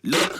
Look,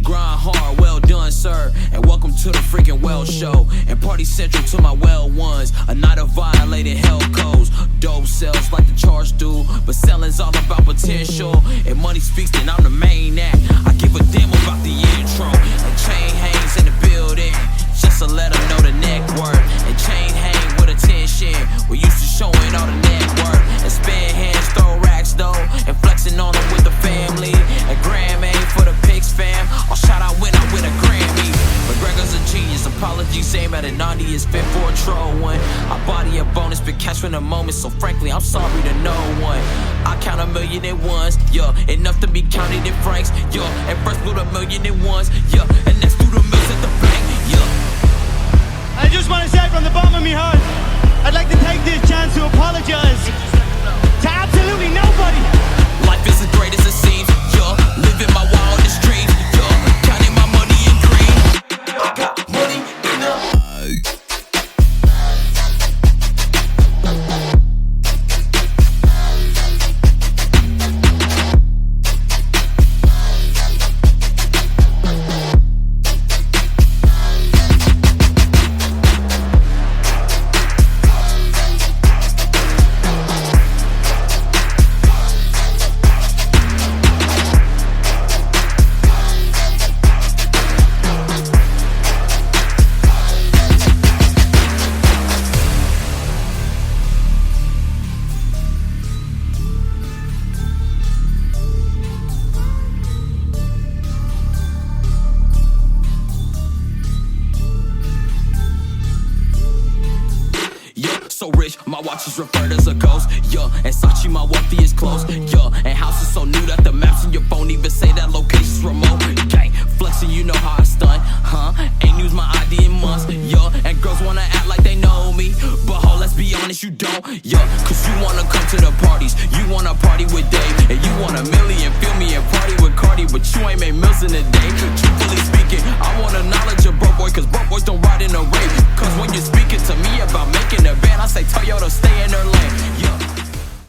grind hard, well done, sir. And welcome to the freaking well show. And party central to my well ones. A night of violated hell codes. Dope sells like the charge do, but selling's all about potential. And money speaks, then I'm the main act. I give a damn about the intro. And chain hangs in the building, just to let them know the neck word. And chain hang with attention, we're used to showing all the network. And spin hands, throw racks though, and flexing on them with the family. And Gram A for the pics fam, I'll shout out when I win a Grammy. McGregor's a genius, apologies aim at a 90 is fit for a troll one. I body a bonus, but catch in a moment, so frankly I'm sorry to no one. I count a million at once, yeah, enough to be counted in francs, yeah. And first blew a million at once, yeah, and next threw the mills at the bank, yeah. I just want to say from the bottom of my heart, I'd like to take this chance to apologize to absolutely nobody. Life is as great as it seems, yeah. Living my wildest dreams, yeah. Counting my money in green. I got money in the so rich, my watch is referred as a ghost, yeah. And Sachi, my wealthiest clothes, yeah. And house is so new that the maps in your phone even say that location's remote. Gang, flexing, you know how I stunt, huh? Ain't used my ID in months, yeah. And girls wanna act like they know me, but ho, let's be honest, you don't, yeah. Cause you wanna come to the parties, you wanna party with Dave, and you want a million, feel me, and party with Cardi, but you ain't made millions in a day. Truthfully speaking, I want a knowledge of broke boy, cause broke boys don't ride in a rave. Cause when you're speaking to me about making a band, I say Toyota, stay in their lane, yeah.